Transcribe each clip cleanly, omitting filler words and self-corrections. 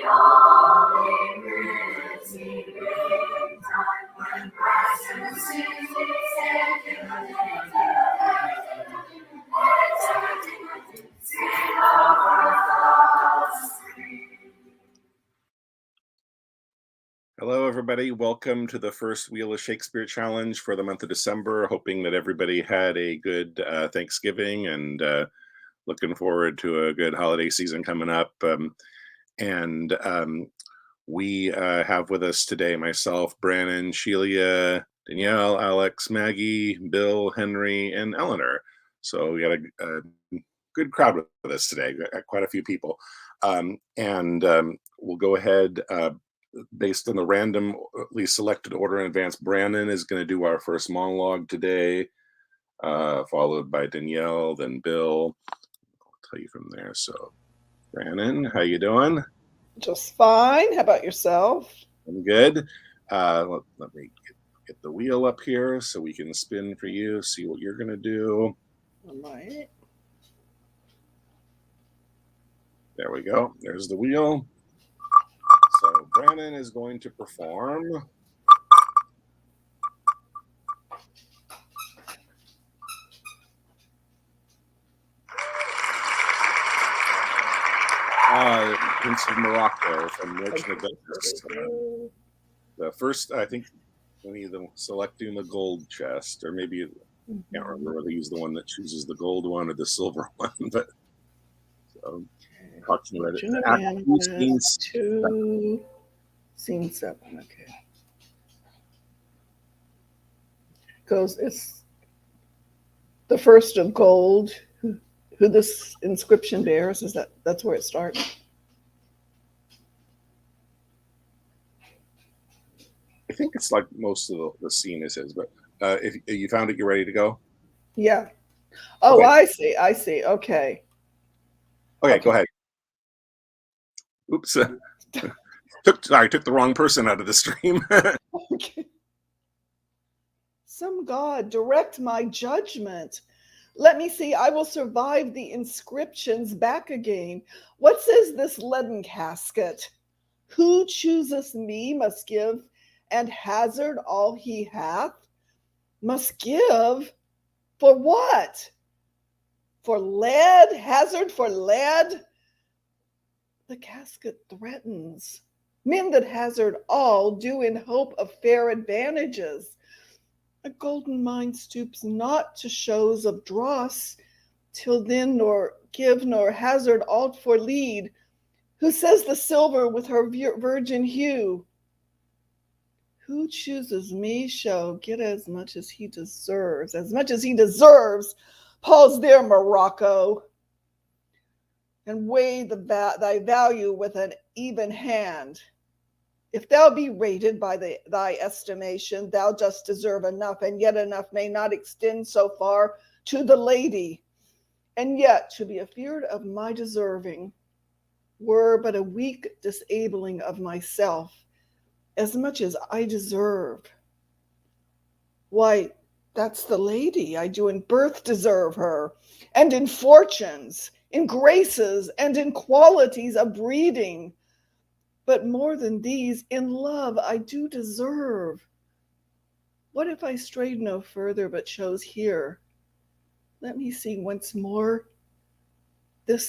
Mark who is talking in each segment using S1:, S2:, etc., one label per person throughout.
S1: Hello, everybody. Welcome to the first Wheel of Shakespeare Challenge for the month of December. Hoping that everybody had a good Thanksgiving and looking forward to a good holiday season coming up. And we have with us today myself, Brannon, Sheila, Danielle, Alex, Maggie, Bill, Henry, and Eleanor. So we got a good crowd with us today, quite a few people. We'll go ahead. Based on the randomly selected order in advance, Brannon is going to do our first monologue today, followed by Danielle, then Bill. I'll tell you from there. So, Brannon, how you doing?
S2: Just fine. How about yourself?
S1: I'm good. Let me get the wheel up here so we can spin for you, see what you're going to do.
S2: All right.
S1: There we go. There's the wheel. So Brannon is going to perform Prince of Morocco from Merchant of Venice. The first, I think, we need them selecting the gold chest, or maybe I can't remember whether he's the one that chooses the gold one or the silver one. But so talking about it.
S2: Scene 7. Okay. Goes. It's the first of gold. Who this inscription bears? That's where it starts?
S1: I think it's like most of the scene is his, but if you found it, you're ready to go?
S2: Yeah. Oh, okay. I see. Okay.
S1: Okay, go ahead. Oops. Took the wrong person out of the stream.
S2: Okay. Some God, direct my judgment. Let me see, I will survive the inscriptions back again. What says this leaden casket? Who chooseth me must give and hazard all he hath. Must give? For what? For lead? Hazard for lead? The casket threatens. Men that hazard all do in hope of fair advantages. A golden mind stoops not to shows of dross, till then nor give nor hazard aught for lead. Who says the silver with her virgin hue? Who chooses me shall get as much as he deserves. As much as he deserves. Pause there, Morocco, and weigh thy value with an even hand. If thou be rated by thy estimation, thou dost deserve enough, and yet enough may not extend so far to the lady. And yet to be afeard of my deserving were but a weak disabling of myself, as much as I deserve. Why, that's the lady. I do in birth deserve her, and in fortunes, in graces, and in qualities of breeding. But more than these, in love I do deserve. What if I strayed no further, but chose here? Let me see once more this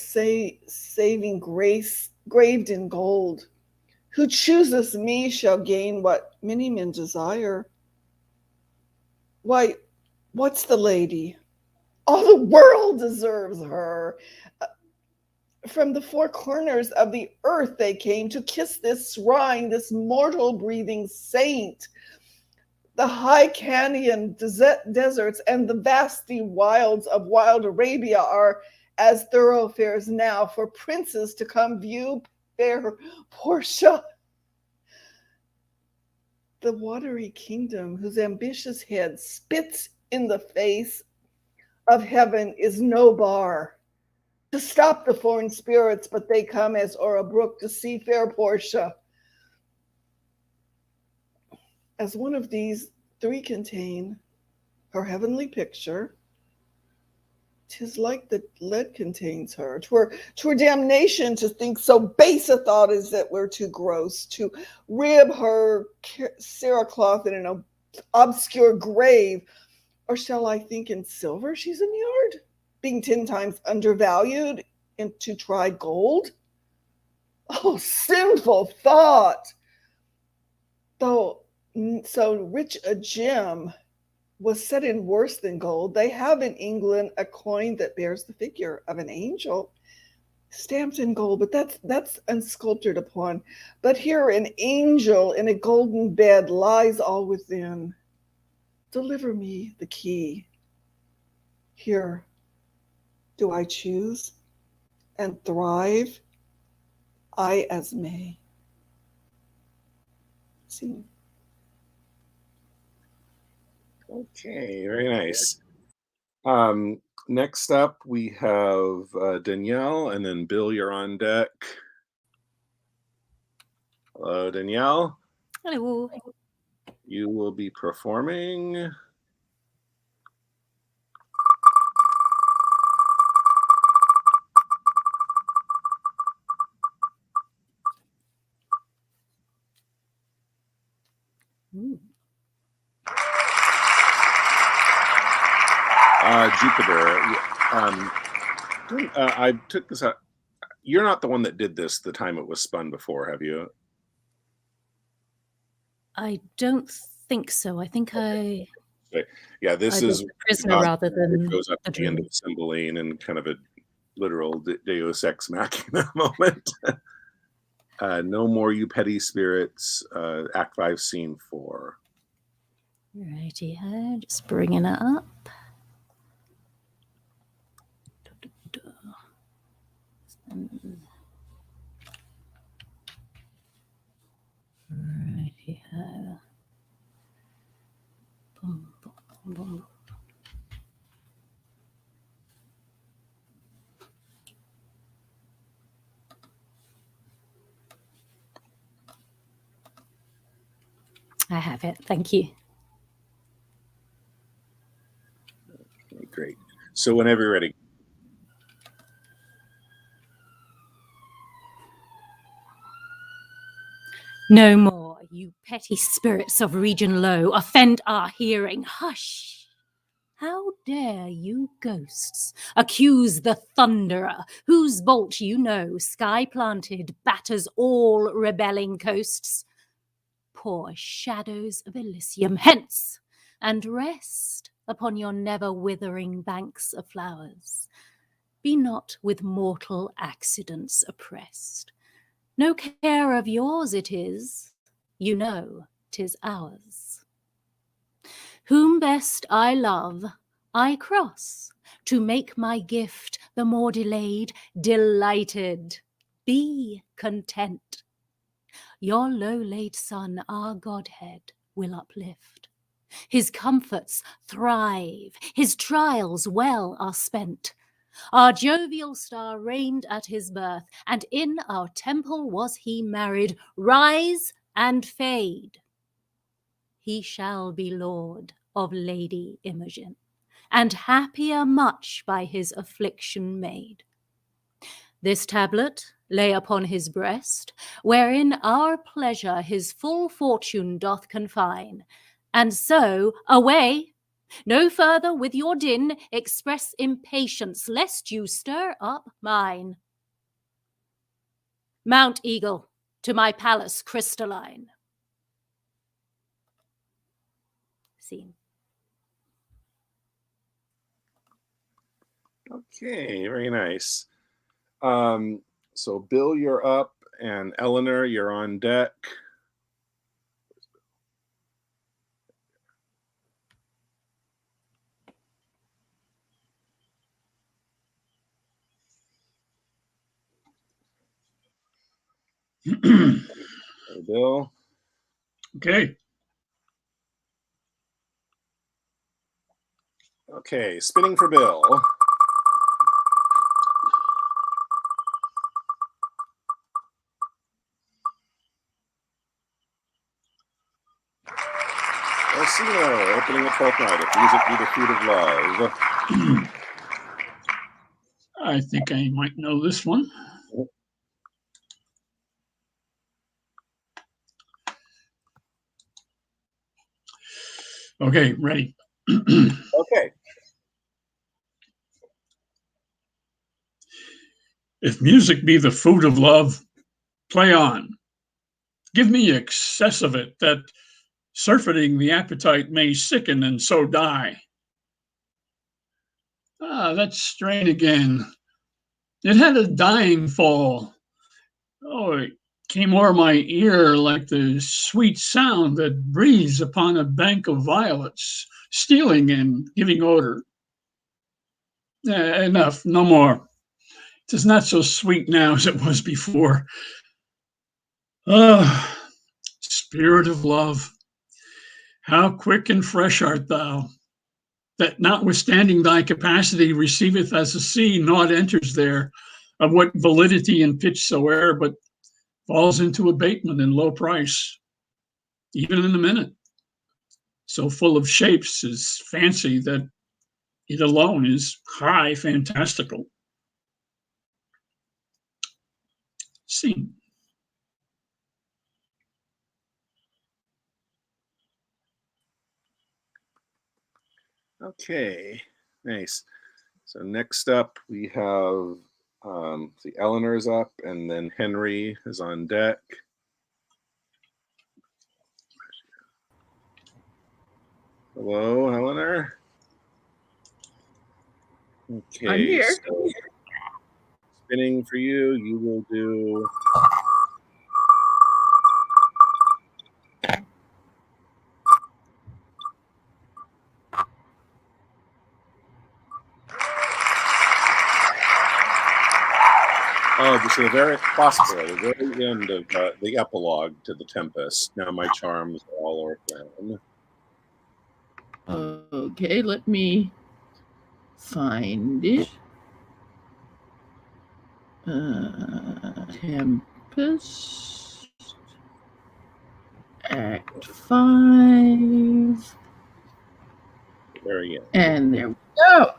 S2: saving grace graved in gold. Who chooseth me shall gain what many men desire. Why, what's the lady? All the world deserves her. From the four corners of the earth they came to kiss this shrine, this mortal breathing saint. The high canyon deserts and the vasty wilds of wild Arabia are as thoroughfares now for princes to come view fair Portia. The watery kingdom whose ambitious head spits in the face of heaven is no bar to stop the foreign spirits, but they come as o'er a brook to see fair Portia. As one of these three contain her heavenly picture, 'Tis like the lead contains her. 'Twere damnation to think so base a thought as that were too gross, to rib her cerecloth in an obscure grave. Or shall I think in silver she's immured, being 10 times undervalued into tried gold? Oh, sinful thought! Though so rich a gem was set in worse than gold, they have in England a coin that bears the figure of an angel, stamped in gold, but that's unsculptured upon. But here an angel in a golden bed lies all within. Deliver me the key. Here do I choose and thrive, I as may. See.
S1: Okay, very nice. Next up, we have Danielle, and then Bill, you're on deck. Hello, Danielle.
S3: Hello.
S1: You will be performing. Jupiter. I took this out. You're not the one that did this the time it was spun before, have you?
S3: I don't think so. I think
S1: Okay. Yeah, this
S3: I
S1: is
S3: was a prisoner rather than
S1: it goes up
S3: the
S1: at the end of Cymbeline and kind of a literal Deus Ex Machina moment. No more, you petty spirits. Act 5, Scene 4.
S3: Righty ho, just bringing it up. Righty ho. Boom, boom, boom. I have it. Thank you.
S1: Okay, great. So whenever you're ready.
S3: No more, you petty spirits of region low, offend our hearing. Hush! How dare you ghosts accuse the thunderer, whose bolt you know, sky-planted, batters all rebelling coasts? Poor shadows of Elysium, hence, and rest upon your never-withering banks of flowers. Be not with mortal accidents oppressed. No care of yours it is, you know 'tis ours. Whom best I love, I cross, to make my gift the more delayed, delighted. Be content. Your low-laid son our Godhead will uplift. His comforts thrive, his trials well are spent. Our jovial star reigned at his birth, and in our temple was he married. Rise and fade. He shall be lord of Lady Imogen, and happier much by his affliction made. This tablet lay upon his breast, wherein our pleasure his full fortune doth confine. And so, away! No further with your din express impatience, lest you stir up mine. Mount Eagle, to my palace crystalline. Scene.
S1: Okay, very nice. So Bill, you're up, and Eleanor, you're on deck. Hey, Bill.
S4: Okay.
S1: Okay, spinning for Bill. Orsino, opening the 12th night. If music be the food of love.
S4: I think I might know this one. Okay, ready.
S1: Okay.
S4: If music be the food of love, play on. Give me excess of it, that surfeiting the appetite may sicken and so die. That strain again. It had a dying fall. Oh, it came o'er my ear like the sweet sound that breathes upon a bank of violets, stealing and giving odor. Enough, no more. 'Tis not so sweet now as it was before. Ah, spirit of love, how quick and fresh art thou, that notwithstanding thy capacity receiveth as a sea, naught enters there, of what validity and pitch soe'er, but falls into abatement and low price, even in a minute. So full of shapes is fancy that it alone is high fantastical. Scene.
S1: Okay. Nice. So next up we have the Eleanor's up, and then Henry is on deck. Hello, Eleanor. Okay,
S5: I'm here.
S1: so spinning for you, you will do just the very possible, the very end of the epilogue to the Tempest. Now my charms are all orphan.
S5: Okay, let me find it. Tempest. Act 5.
S1: Very end.
S5: And there we go.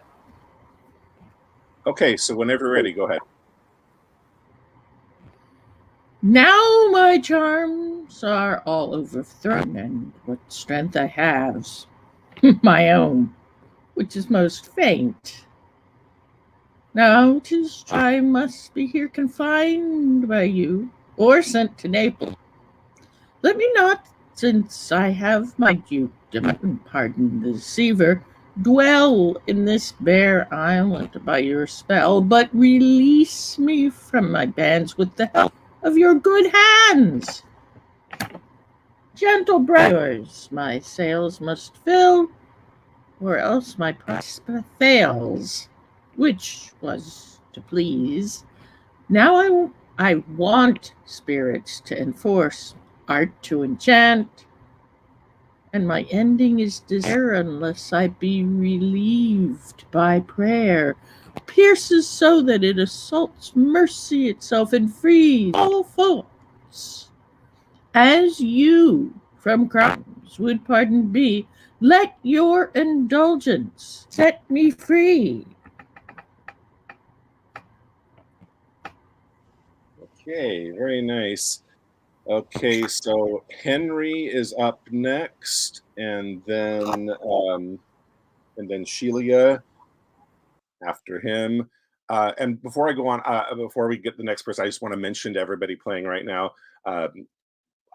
S1: Okay, so whenever you're ready, go ahead.
S5: Now my charms are all overthrown, and what strength I have, my own, which is most faint. Now 'tis I must be here confined by you, or sent to Naples. Let me not, since I have my dukedom, pardon the deceiver, dwell in this bare island by your spell, but release me from my bands with the help of your good hands. Gentle brothers, my sails must fill, or else my price fails, which was to please. Now I want spirits to enforce, art to enchant, and my ending is despair unless I be relieved by prayer. Pierces so that it assaults mercy itself and frees all faults. As you from crimes would pardoned be, let your indulgence set me free.
S1: Okay, very nice. Okay, so Henry is up next, and then Sheila after him. And before I go on, before we get the next person, I just want to mention to everybody playing right now.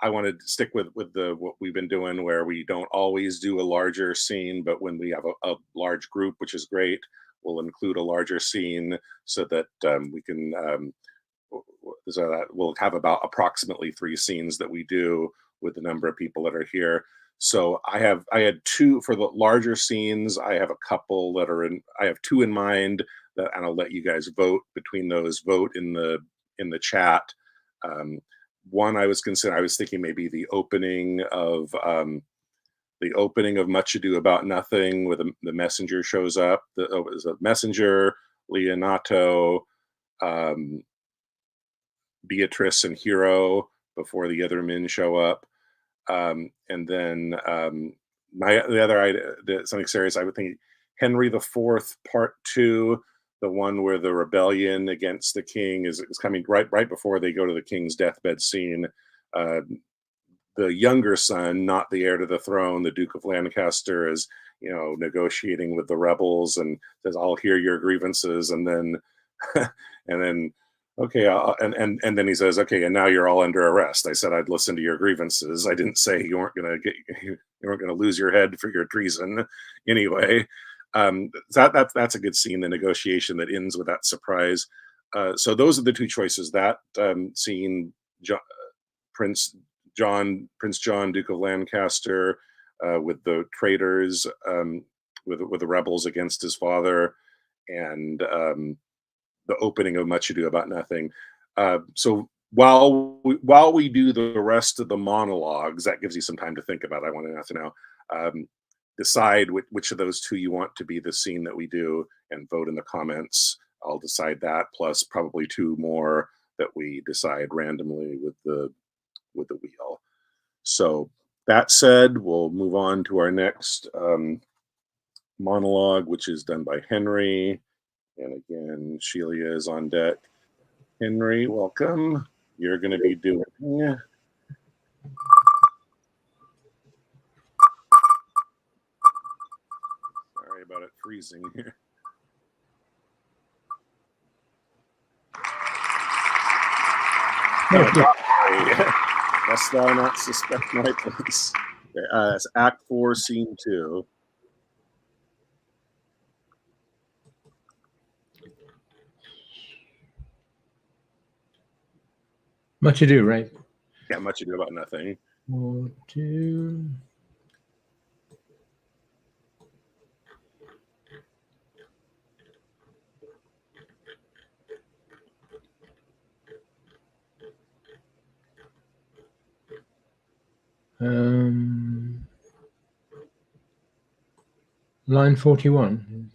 S1: I want to stick with what we've been doing, where we don't always do a larger scene, but when we have a large group, which is great, we'll include a larger scene so that we can. So that we'll have about approximately 3 scenes that we do with the number of people that are here. So I had 2 for the larger scenes. I have a couple that are in. I have 2 in mind that, and I'll let you guys vote between those. Vote in the chat. One I was thinking maybe the opening of Much Ado About Nothing, where the messenger shows up. There's a messenger, Leonato, Beatrice, and Hero before the other men show up. And then the other idea, something serious, I would think Henry IV Part 2, the one where the rebellion against the king is coming right before they go to the king's deathbed scene. Uh, the younger son, not the heir to the throne, the Duke of Lancaster, is negotiating with the rebels and says, "I'll hear your grievances," and then and then okay, and then he says, "Okay, and now you're all under arrest. I said I'd listen to your grievances. I didn't say you weren't going to lose your head for your treason anyway." That's a good scene, the negotiation that ends with that surprise. So those are the two choices. That scene, Prince Prince John, Duke of Lancaster, with the traitors, with the rebels against his father, and the opening of Much Ado About Nothing. So while we do the rest of the monologues, that gives you some time to think about. I want to know. Decide which of those two you want to be the scene that we do, and vote in the comments. I'll decide that, plus probably two more that we decide randomly with the wheel. So that said, we'll move on to our next monologue, which is done by Henry. And again, Sheila is on deck. Henry, welcome. You're going to be doing... Sorry about it freezing here. Dost thou not suspect my place? It's Act 4, Scene 2.
S6: Much Ado, right?
S1: Yeah, Much Ado About Nothing.
S6: Or two. Line 41.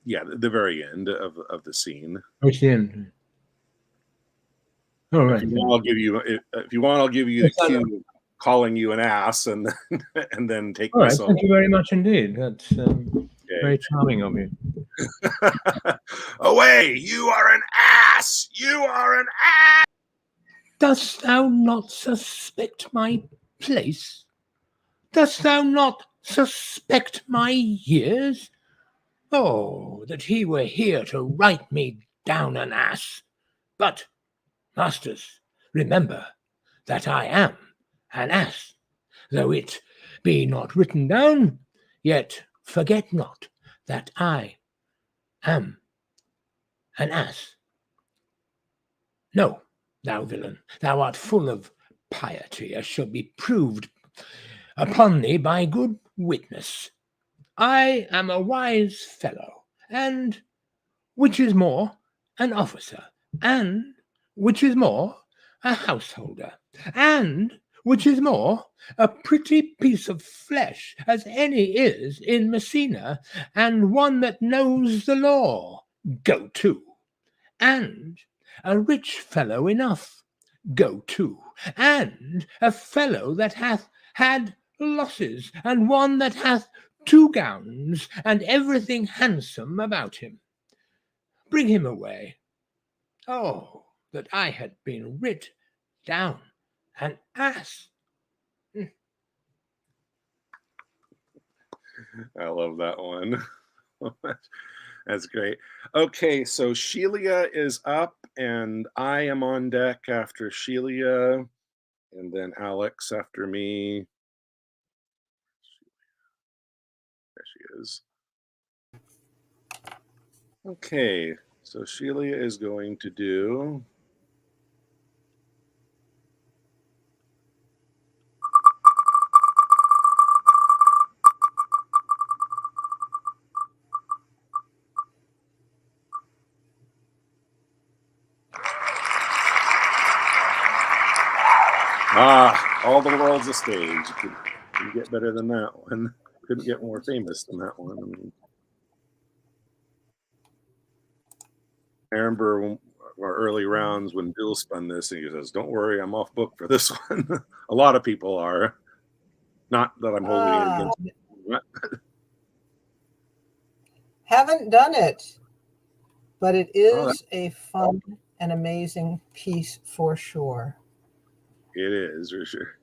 S1: Yeah, the very end of the scene.
S6: Which the end? Oh, right.
S1: If you want, I'll give you the cue, calling you an ass, and then take
S6: All right,
S1: myself.
S6: thank you very much indeed. That's very charming of you.
S1: Away! You are an ass! You are an ass!
S6: Dost thou not suspect my place? Dost thou not suspect my years? Oh, that he were here to write me down an ass! But, masters, remember that I am an ass. Though it be not written down, yet forget not that I am an ass. No, thou villain, thou art full of piety, as shall be proved upon thee by good witness. I am a wise fellow, and, which is more, an officer, and, which is more, a householder, and, which is more, a pretty piece of flesh as any is in Messina, and one that knows the law. Go to. And a rich fellow enough. Go to. And a fellow that hath had losses, and one that hath 2 gowns, and everything handsome about him. Bring him away. Oh, that I had been writ down an ass.
S1: I love that one. That's great. Okay, so Sheila is up, and I am on deck after Sheila, and then Alex after me. There she is. Okay, so Sheila is going to do... All the World's a Stage. Couldn't get better than that one. Couldn't get more famous than that one. I mean, I remember our early rounds when Bill spun this, and he says, "Don't worry, I'm off book for this one." A lot of people are. Not that I'm holding it against.
S7: haven't done it, but it
S1: Oh,
S7: is a fun and amazing piece for sure.
S1: it is for sure.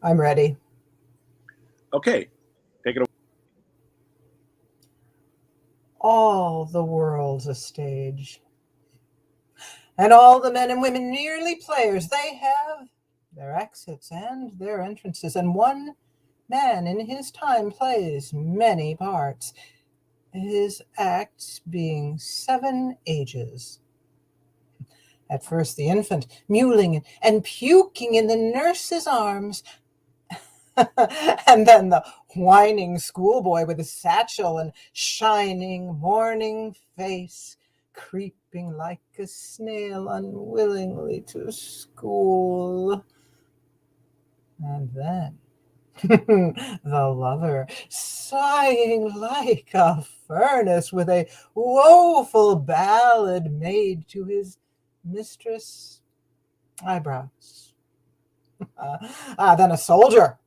S7: I'm ready.
S1: Okay, take it away.
S7: All the world's a stage, and all the men and women nearly players. They have their exits and their entrances, and one man in his time plays many parts, his acts being 7 ages. At first the infant, mewling and puking in the nurse's arms, and then the whining schoolboy with a satchel and shining morning face, creeping like a snail unwillingly to school. And then the lover, sighing like a furnace with a woeful ballad made to his mistress' eyebrows. Then a soldier,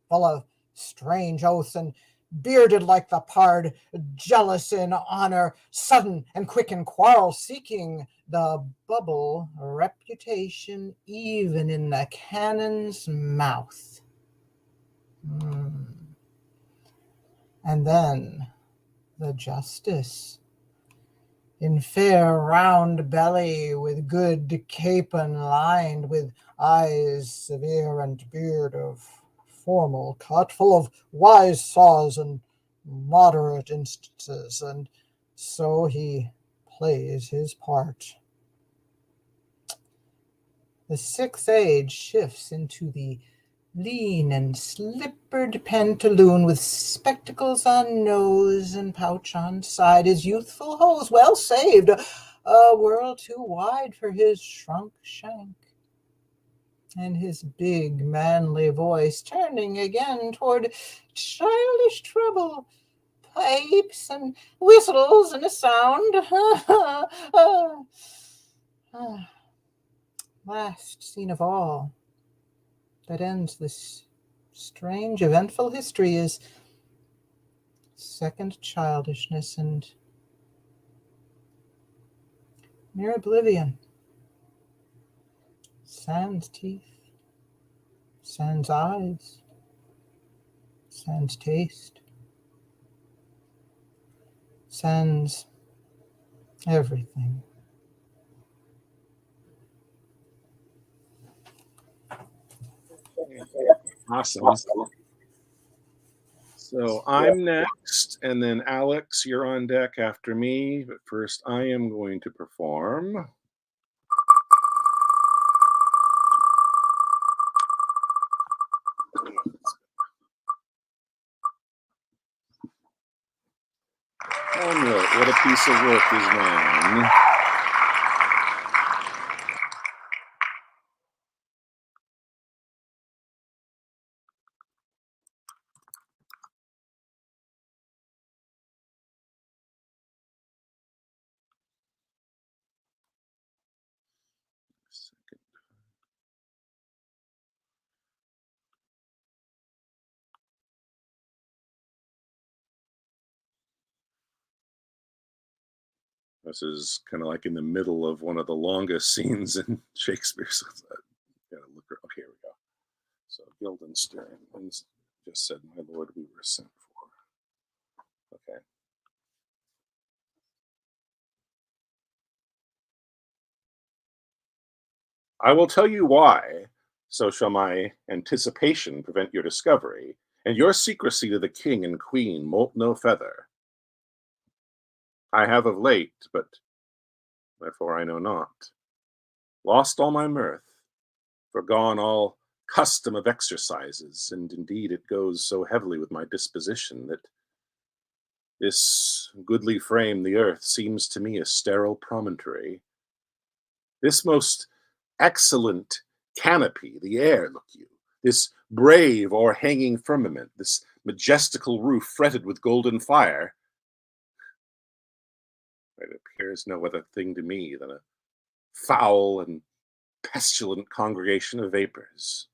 S7: full of strange oaths and bearded like the pard, jealous in honor, sudden and quick in quarrel, seeking the bubble reputation even in the cannon's mouth. And then the justice, in fair round belly, with good capon lined, with eyes severe and beard of formal cut, full of wise saws and moderate instances, and so he plays his part. The 6th age shifts into the lean and slippered pantaloon, with spectacles on nose and pouch on side, his youthful hose well saved, a world too wide for his shrunk shank, and his big manly voice turning again toward childish trouble, pipes and whistles and a sound. Last scene of all that ends this strange, eventful history is second childishness and near oblivion. Sans teeth, sans eyes, sans taste, sans everything.
S1: Awesome. So I'm next, and then Alex, you're on deck after me. But first, I am going to perform. Hamlet, what a piece of work is mine. This is kind of like in the middle of one of the longest scenes in Shakespeare. So look. Okay, here we go. So Guildenstern just said, "My lord, we were sent for." Okay. I will tell you why, so shall my anticipation prevent your discovery, and your secrecy to the king and queen moult no feather. I have of late, but wherefore I know not, lost all my mirth, forgone all custom of exercises, and indeed it goes so heavily with my disposition that this goodly frame, the earth, seems to me a sterile promontory. This most excellent canopy, the air, look you, this brave o'erhanging firmament, this majestical roof fretted with golden fire, it appears no other thing to me than a foul and pestilent congregation of vapors.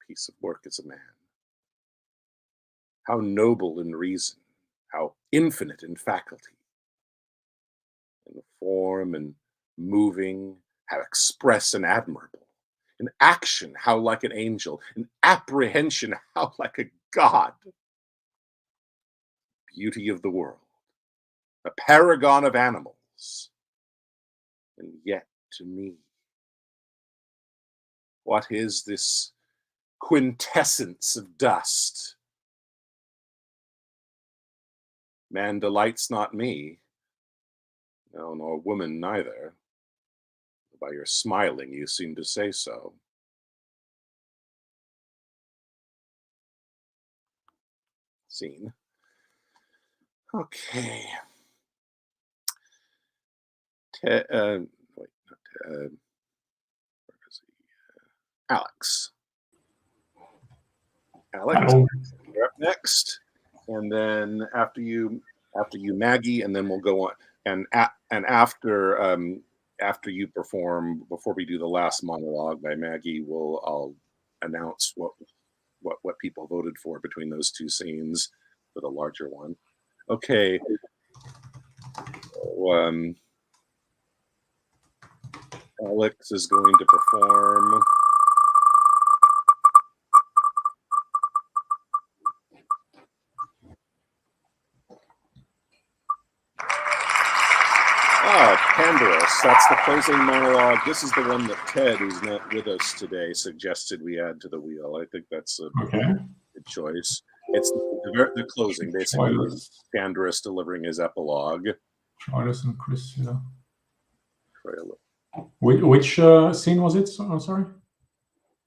S1: piece of work is a man. How noble in reason, how infinite in faculty, in form and moving, how express and admirable, in action, how like an angel, in apprehension, how like a god. Beauty of the world, a paragon of animals, and yet to me, what is this quintessence of dust? Man delights not me, no, nor woman neither. By your smiling, you seem to say so. Scene. Okay. Wait, not where is he? Alex. Alex,
S8: Hello.
S1: you're up next, and then after you, Maggie, and then we'll go on. And after you perform, before we do the last monologue by Maggie, I'll announce what people voted for between those two scenes for the larger one. Okay. So, Alex is going to perform. Pandarus, that's the closing monologue. This is the one that Ted, who's not with us today, suggested we add to the wheel. I think that's a good choice. It's the closing, basically. Pandarus delivering his epilogue.
S8: Troilus and Cressida. Which scene was it? Sorry.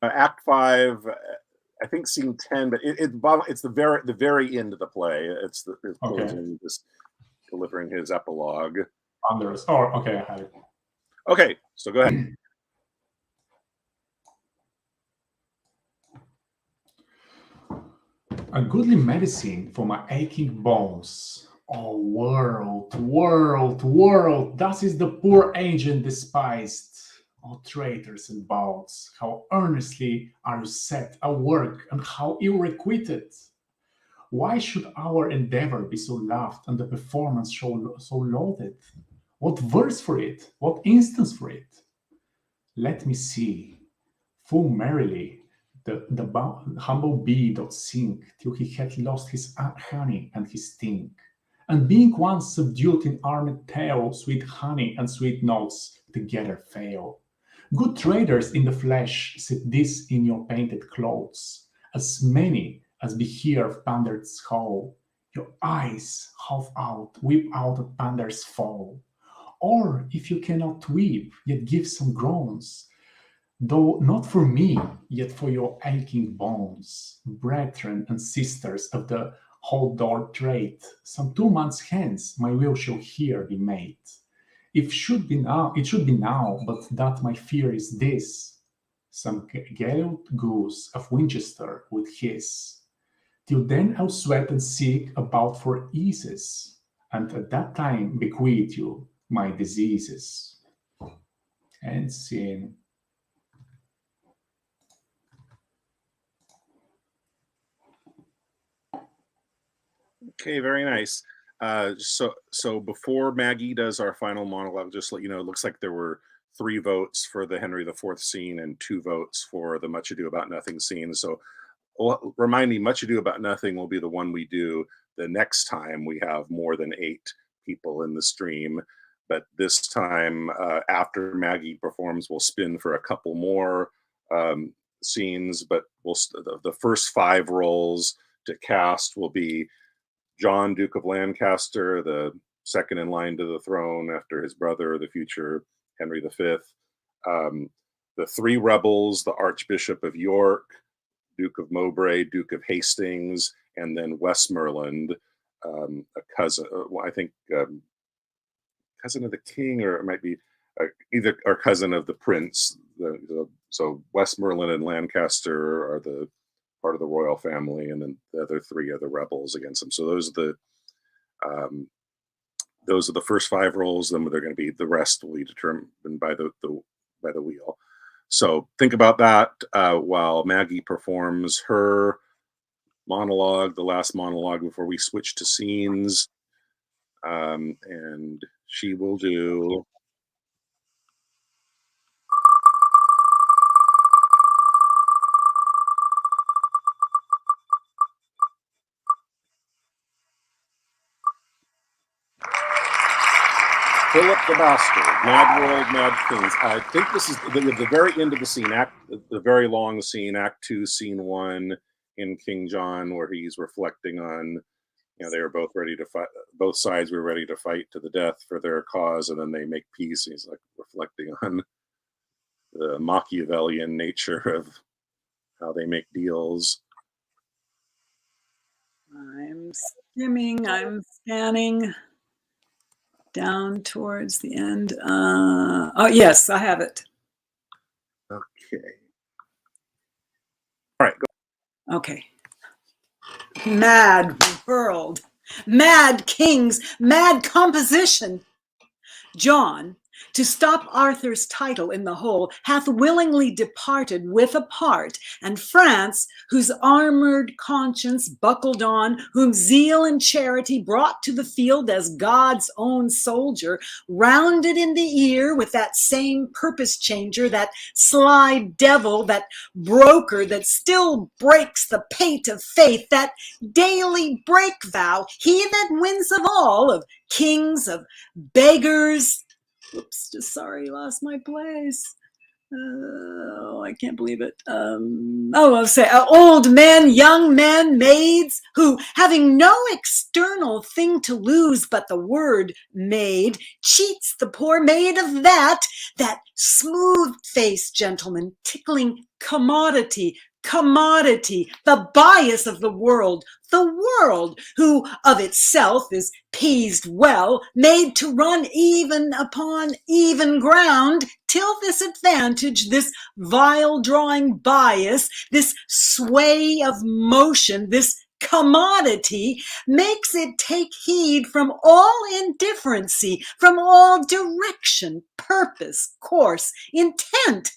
S1: Act 5, I think scene 10, but it's the very end of the play. It's closing, just delivering his epilogue.
S8: Pandarus. Oh, okay, I have it.
S1: Okay, so go ahead.
S8: A goodly medicine for my aching bones. Oh, world, world, world, thus is the poor agent despised. Oh, traitors and bawds, how earnestly are you set at work, and how ill requited. Why should our endeavor be so laughed, and the performance so lauded? What verse for it? What instance for it? Let me see. Full merrily the humble bee doth sing, till he hath lost his honey and his sting. And being once subdued in armed tale, sweet honey and sweet notes together fail. Good traders in the flesh, sit this in your painted clothes, as many as be here of Pandar's hall. Your eyes, half out, weep out at Pandar's fall. Or if you cannot weep, yet give some groans, though not for me, yet for your aching bones. Brethren and sisters of the whole door trade, some 2 months hence my will shall here be made. It should be now, but that my fear is this: some galled goose of Winchester would hiss. Till then I'll sweat and seek about for eases, and at that time bequeath you my diseases. And scene.
S1: Okay, very nice. So before Maggie does our final monologue, just let you know, it looks like there were 3 votes for the Henry IV scene and 2 votes for the Much Ado About Nothing scene. So remind me, Much Ado About Nothing will be the one we do the next time we have more than 8 people in the stream. But this time, after Maggie performs, we'll spin for a couple more scenes. But the first 5 roles to cast will be John, Duke of Lancaster, the second in line to the throne after his brother, the future Henry V. The 3 rebels, the Archbishop of York, Duke of Mowbray, Duke of Hastings, and then Westmoreland, a cousin, I think cousin of the king, or it might be either or cousin of the prince. So Westmoreland and Lancaster are the part of the royal family, and then the other 3 are the rebels against them. So those are the first 5 roles. Then they're going to be, the rest will be determined by the wheel. So think about that while Maggie performs her monologue, the last monologue before we switch to scenes. And she will do. Philip the Bastard, Mad World, Mad Kings. I think this is the very end of the scene, the very long scene, Act 2, Scene 1 in King John, where he's reflecting on, they were both ready to fight, both sides were ready to fight to the death for their cause, and then they make peace. He's like reflecting on the Machiavellian nature of how they make deals.
S9: I'm skimming, I'm scanning down towards the end. Oh, yes, I have it.
S1: Okay. All right, go.
S9: Okay. Mad world, mad kings, mad composition. John, to stop Arthur's title in the whole, hath willingly departed with a part, and France, whose armored conscience buckled on, whom zeal and charity brought to the field as God's own soldier, rounded in the ear with that same purpose changer, that sly devil, that broker that still breaks the pate of faith, that daily break vow, he that wins of all, of kings, of beggars. Oops, just sorry, lost my place. I can't believe it. I'll say old men, young men, maids, who, having no external thing to lose but the word maid, cheats the poor maid of that smooth-faced gentleman, tickling commodity, the bias of the world, who of itself is pleased well, made to run even upon even ground, till this advantage, this vile drawing bias, this sway of motion, this commodity, makes it take heed from all indifferency, from all direction, purpose, course, intent.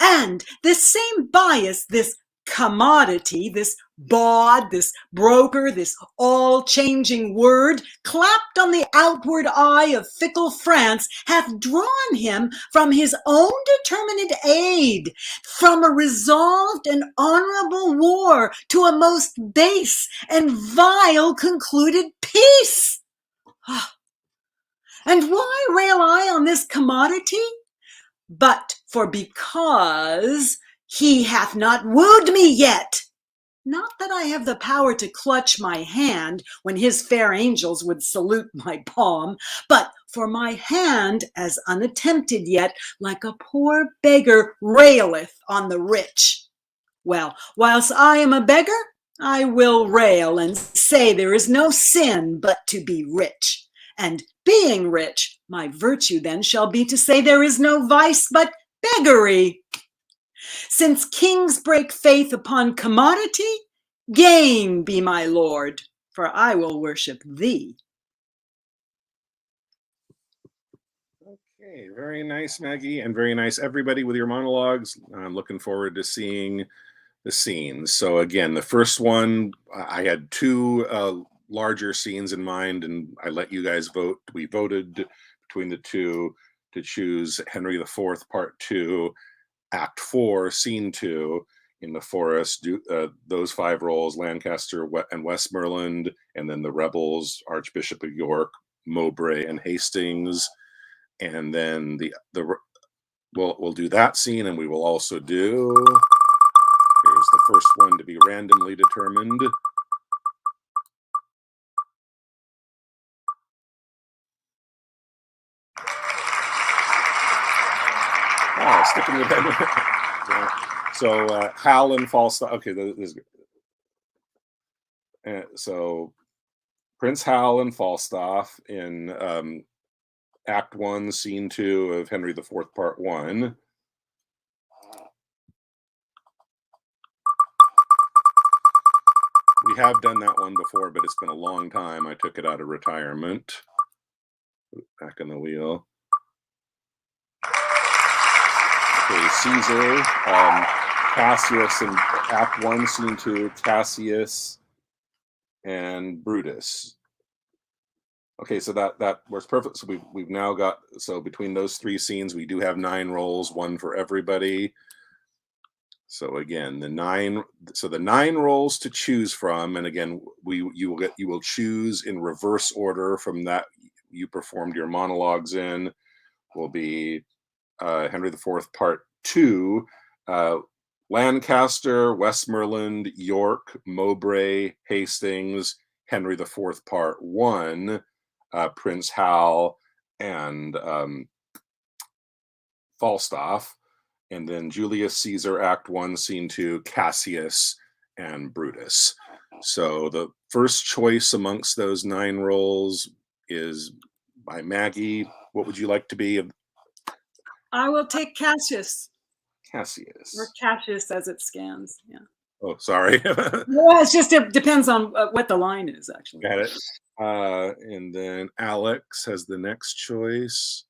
S9: And this same bias, this commodity, this bawd, this broker, this all-changing word, clapped on the outward eye of fickle France, hath drawn him from his own determinate aid, from a resolved and honorable war to a most base and vile concluded peace. And why rail I on this commodity? But for because he hath not wooed me yet. Not that I have the power to clutch my hand when his fair angels would salute my palm, but for my hand, as unattempted yet, like a poor beggar raileth on the rich. Well, whilst I am a beggar, I will rail and say there is no sin but to be rich. And being rich, my virtue then shall be to say there is no vice but beggary. Since kings break faith upon commodity, gain be my lord, for I will worship thee.
S1: Okay, very nice, Maggie, and very nice, everybody, with your monologues. I'm looking forward to seeing the scenes. So again, the first one, I had two larger scenes in mind, and I let you guys vote. We voted between the two to choose Henry IV, Part 2, Act 4, Scene 2, in the forest, those five roles, Lancaster and Westmoreland, and then the rebels, Archbishop of York, Mowbray, and Hastings. And then we'll do that scene, and we will also do, here's the first one to be randomly determined. Sticking with that. So Hal and Falstaff. Okay, this is good. So Prince Hal and Falstaff in Act 1, Scene 2 of Henry IV, Part 1. We have done that one before, but it's been a long time. I took it out of retirement. Back in the wheel. Okay, Caesar, Cassius in Act 1, Scene 2, Cassius and Brutus. Okay, so that works perfect. So we've now got, so between those 3 scenes, we do have 9 roles, 1 for everybody. So again, the 9 roles to choose from, and again, you will choose in reverse order from that you performed your monologues in. Will be Henry IV Part 2, Lancaster, Westmoreland, York, Mowbray, Hastings, Henry IV Part 1, Prince Hal, and Falstaff, and then Julius Caesar, Act 1, Scene 2, Cassius and Brutus. So the first choice amongst those 9 roles is by Maggie. What would you like to be?
S9: I will take Cassius.
S1: Cassius.
S9: Or Cassius as it scans. Yeah.
S1: Oh, sorry.
S9: Well, it's just, it depends on what the line is, actually.
S1: Got it. And then Alex has the next choice.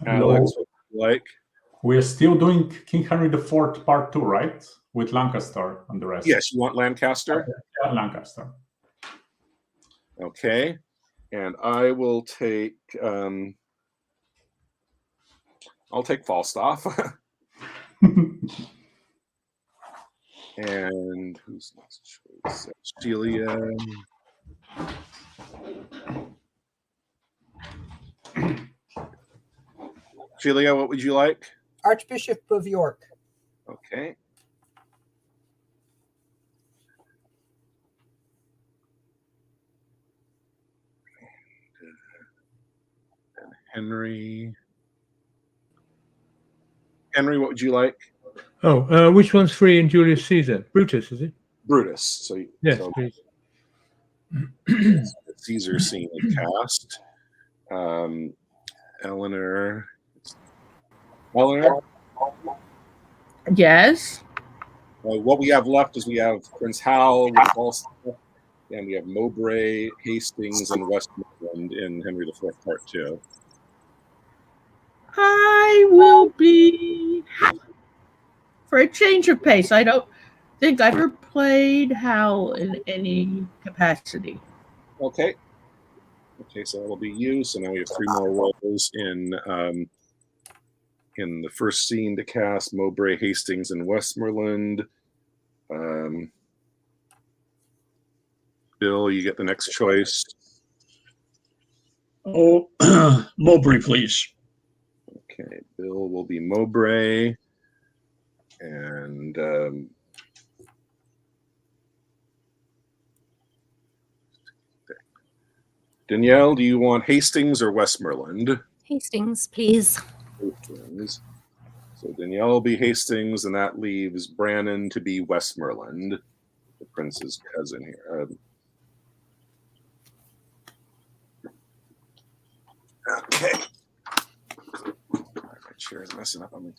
S1: Alex, what would you like?
S8: We're still doing King Henry IV Part 2, right? With Lancaster and the rest.
S1: Yes, you want Lancaster?
S8: Yeah, Lancaster.
S1: Okay. And I will take I'll take Falstaff. And who's next choice? Celia. Celia, what would you like?
S7: Archbishop of York.
S1: Okay. And Henry. Henry, what would you like?
S6: Oh, which one's free in Julius Caesar? Brutus, is it?
S1: Brutus. So
S6: Yes,
S1: so
S6: please.
S1: Caesar scene is cast. Eleanor.
S5: Yes.
S1: What we have left is we have Prince Hal, and we have Mowbray, Hastings, and Westmoreland in Henry IV Part 2.
S5: I will be, for a change of pace, I don't think I've ever played Hal in any capacity.
S1: Okay. Okay, so that'll be you. So now we have 3 more roles in the first scene to cast: Mowbray, Hastings, and Westmoreland. Bill, you get the next choice.
S4: Oh, Mowbray, please.
S1: Okay, Bill will be Mowbray, and Danielle, do you want Hastings or Westmoreland?
S3: Hastings, please.
S1: Hastings. So Danielle will be Hastings, and that leaves Brannon to be Westmoreland, the prince's cousin here. Okay. My chair is messing up on me.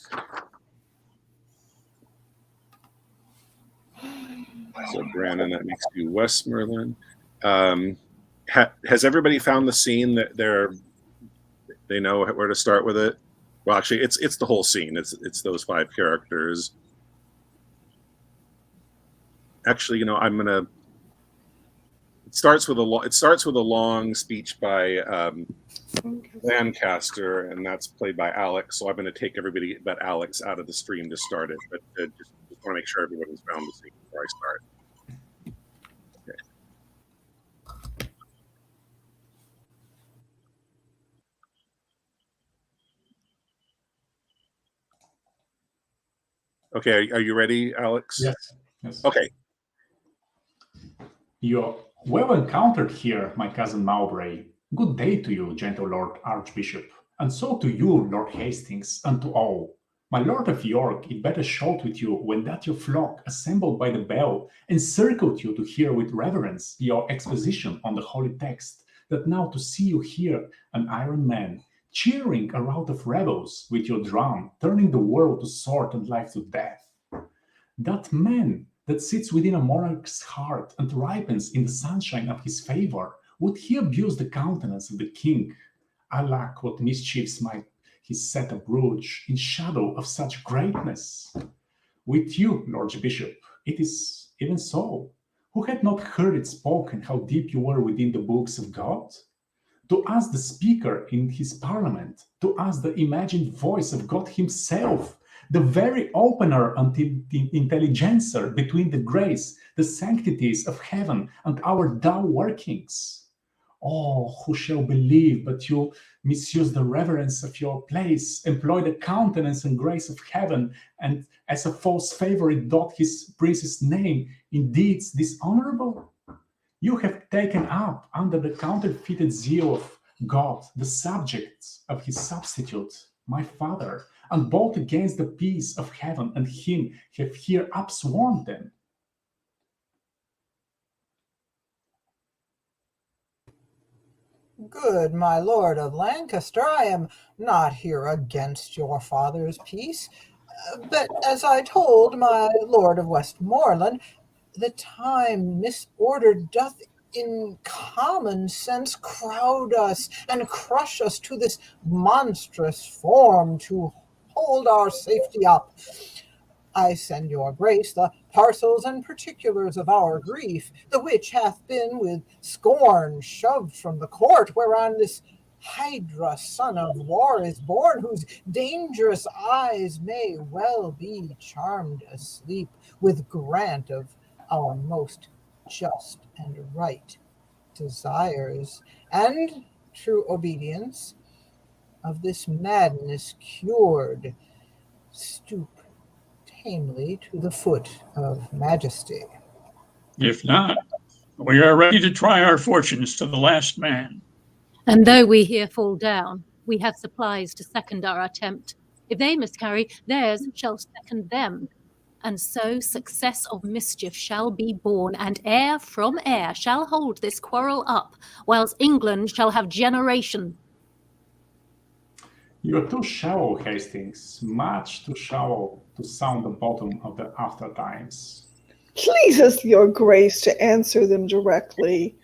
S1: So Brannon, that makes you Westmoreland. Has everybody found the scene that they know where to start with it? Well, actually, it's the whole scene. It's those 5 characters. Actually, I'm gonna. It starts with a long speech by Lancaster, and that's played by Alex. So I'm going to take everybody but Alex out of the stream to start it. But just want to make sure everyone's found the scene before I start. Okay, are you ready, Alex?
S8: Yes.
S1: Okay.
S8: You're well encountered here, my cousin Mowbray. Good day to you, gentle Lord Archbishop, and so to you, Lord Hastings, and to all. My Lord of York, it better shout with you when that your flock, assembled by the bell, encircled you to hear with reverence your exposition on the holy text, that now to see you here, an iron man, cheering a rout of rebels with your drum, turning the world to sword and life to death. That man that sits within a monarch's heart and ripens in the sunshine of his favor, would he abuse the countenance of the king? Alack, what mischiefs might he set a brooch in shadow of such greatness. With you, Lord Bishop, it is even so. Who had not heard it spoken how deep you were within the books of God? To us, the speaker in his parliament, to us, the imagined voice of God himself, the very opener and the intelligencer between the grace, the sanctities of heaven and our thou workings. Oh, who shall believe but you misuse the reverence of your place, employ the countenance and grace of heaven, and as a false favorite doth his prince's name in deeds dishonorable? You have taken up under the counterfeited zeal of God the subjects of his substitute, my father, and both against the peace of heaven and him have here upsworn them.
S7: Good my lord of Lancaster, I am not here against your father's peace, but as I told my lord of Westmoreland, the time misordered doth in common sense crowd us and crush us to this monstrous form to hold our safety up. I send your grace the parcels and particulars of our grief, the which hath been with scorn shoved from the court whereon this Hydra son of war is born, whose dangerous eyes may well be charmed asleep with grant of our most just and right desires, and true obedience of this madness cured, stoop tamely to the foot of majesty.
S4: If not, we are ready to try our fortunes to the last man.
S3: And though we here fall down, we have supplies to second our attempt. If they miscarry, theirs shall second them. And so success of mischief shall be born, and heir from heir shall hold this quarrel up, whilst England shall have generation.
S8: You are too shallow, Hastings, much too shallow to sound the bottom of the after times.
S2: Please us, your grace, to answer them directly.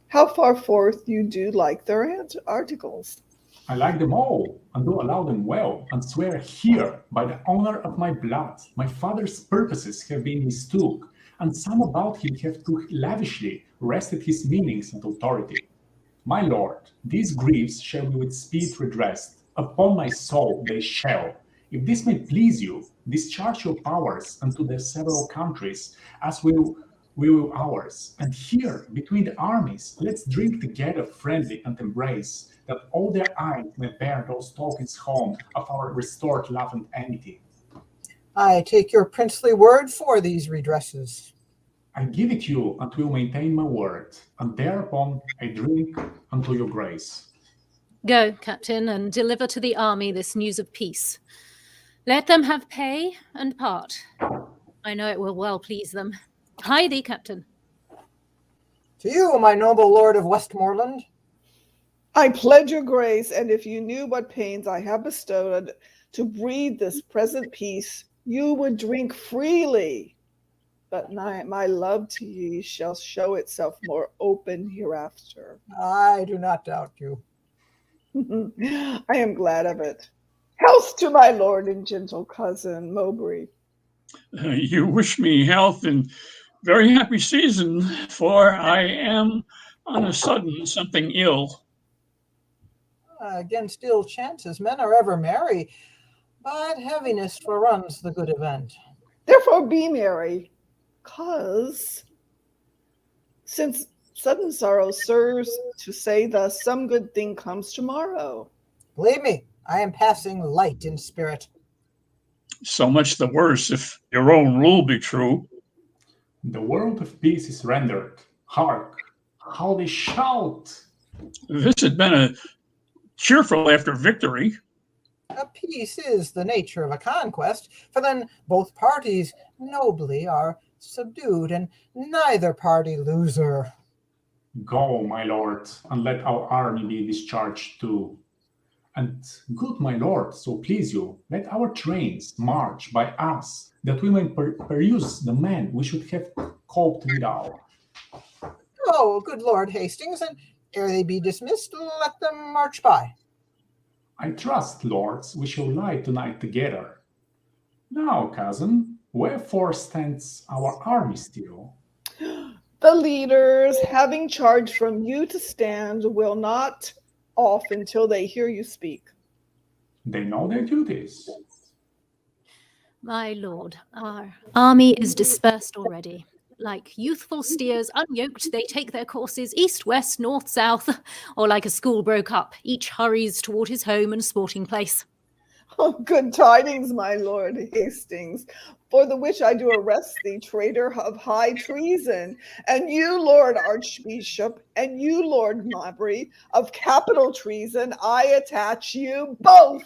S2: How far forth you do like their articles?
S8: I like them all, and do allow them well, and swear here, by the honor of my blood, my father's purposes have been mistook, and some about him have too lavishly wrested his meanings and authority. My lord, these griefs shall be with speed redressed. Upon my soul they shall. If this may please you, discharge your powers unto their several countries, as will ours. And here, between the armies, let's drink together friendly and embrace, that all their eyes may bear those tokens home of our restored love and amity.
S7: I take your princely word for these redresses.
S8: I give it you, and will maintain my word, and thereupon I drink unto your grace.
S3: Go, captain, and deliver to the army this news of peace. Let them have pay and part. I know it will well please them. Hie thee, captain.
S7: To you, my noble lord of Westmoreland.
S2: I pledge your grace, and if you knew what pains I have bestowed to breed this present peace, you would drink freely. But my love to ye shall show itself more open hereafter.
S7: I do not doubt you.
S2: I am glad of it. Health to my lord and gentle cousin, Mowbray.
S4: You wish me health and very happy season, for I am on a sudden something ill.
S7: Against ill chances men are ever merry, but heaviness foreruns the good event.
S2: Therefore be merry, 'cause since sudden sorrow serves to say thus, some good thing comes tomorrow.
S7: Believe me, I am passing light in spirit.
S4: So much the worse if your own rule be true.
S8: The world of peace is rendered. Hark, how they shout!
S4: This had been a cheerful after victory.
S7: A peace is the nature of a conquest, for then both parties nobly are subdued, and neither party loser.
S8: Go, my lord, and let our army be discharged too. And good my lord, so please you, let our trains march by us, that we may peruse the men we should have coped withal.
S7: Oh, good Lord Hastings, and ere they be dismissed, let them march by.
S8: I trust, lords, we shall lie tonight together. Now, cousin, wherefore stands our army still?
S2: The leaders, having charge from you to stand, will not off until they hear you speak.
S8: They know their duties.
S3: My lord, our army is dispersed already. Like youthful steers unyoked, they take their courses east, west, north, south, or like a school broke up, each hurries toward his home and sporting place.
S2: Oh, good tidings, my lord Hastings, for the which I do arrest thee, traitor of high treason, and you, Lord Archbishop, and you, Lord Mabry, of capital treason, I attach you both.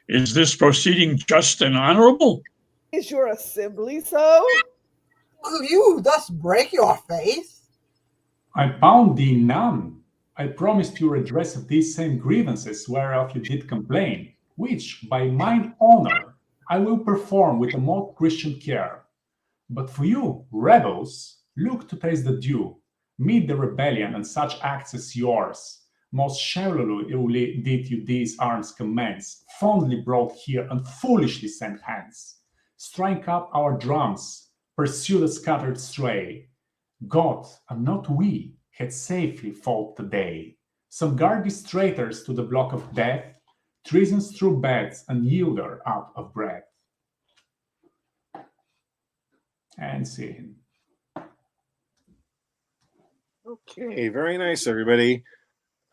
S4: Is this proceeding just and honorable?
S2: Is your assembly so?
S7: Will you thus break your faith?
S8: I bound thee none. I promised you redress of these same grievances whereof you did complain, which, by mine honor, I will perform with a most Christian care. But for you, rebels, look to taste the due. Meet the rebellion and such acts as yours. Most shallowly did you these arms commence, fondly brought here and foolishly sent hence. Strike up our drums, pursue the scattered stray. God, and not we, had safely fought today. Some guard these traitors to the block of death, treason's true beds and yielder out of breath. And scene.
S1: Okay, very nice, everybody.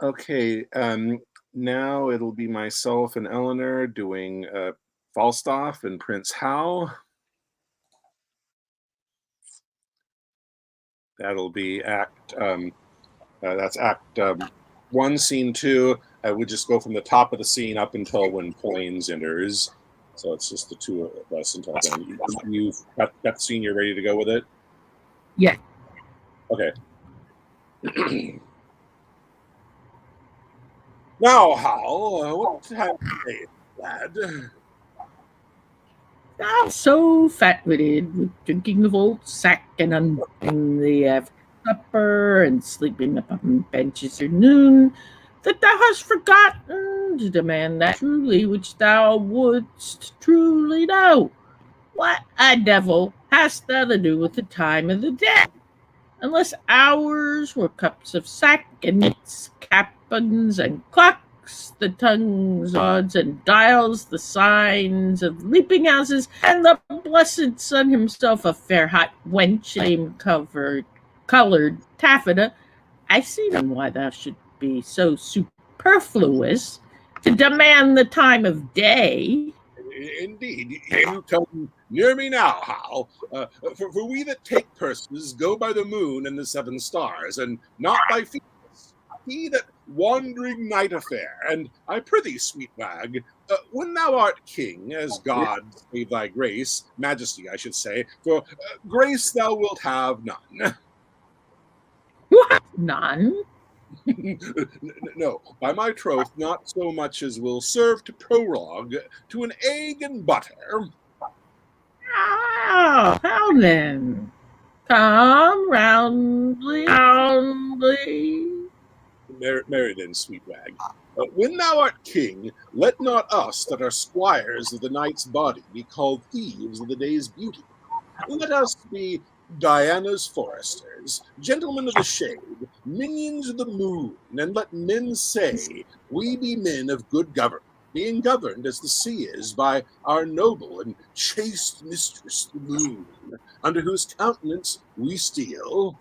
S1: Okay, now it'll be myself and Eleanor doing Falstaff and Prince Hal. That'll be that's act 1, scene 2. I would just go from the top of the scene up until when Plains enters. So it's just the two of us until then. You've got the scene, you're ready to go with it?
S5: Yeah.
S1: Okay. Now, Hal, what have you made, lad?
S5: I'm so fat-witted with drinking of old sack and undoing the after supper and sleeping upon benches at noon, that thou hast forgotten to demand that truly which thou wouldst truly know. What a devil hast thou to do with the time of the day? Unless hours were cups of sack and knits, capons and clocks, the tongues, odds and dials, the signs of leaping houses, and the blessed sun himself a fair hot wench, flame-coloured taffeta, I see then why thou should be so superfluous to demand the time of day.
S1: Indeed, you come near me now, Hal. For we that take purses go by the moon and the 7 stars, and not by Phoebus. He that wandering night affair, and I prithee, sweet wag, when thou art king, as God save thy grace, majesty, I should say, for grace thou wilt have none.
S5: What? None?
S1: No, by my troth, not so much as will serve to prologue to an egg and butter.
S5: Ah, how then? Come roundly.
S1: Marry then, sweet wag. When thou art king, let not us that are squires of the night's body be called thieves of the day's beauty. Let us be Diana's foresters, gentlemen of the shade, minions of the moon, and let men say we be men of good government, being governed as the sea is by our noble and chaste mistress the moon, under whose countenance we steal.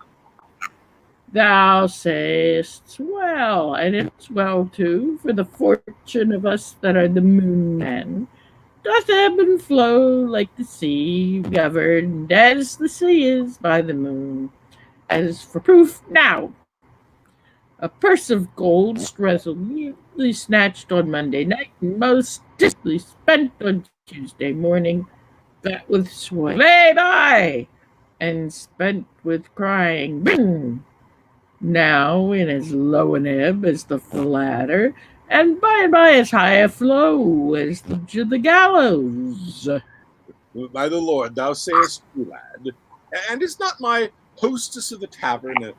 S5: Thou sayest well, and it's well too, for the fortune of us that are the moon men doth ebb and flow like the sea, governed as the sea is by the moon. As for proof, now, a purse of gold resolutely snatched on Monday night, and most dismally spent on Tuesday morning, that with sway by, and spent with crying, bing, now in as low an ebb as the latter, and by as high a flow as the gallows.
S1: By the Lord, thou sayest true, lad. And is not my hostess of the tavern a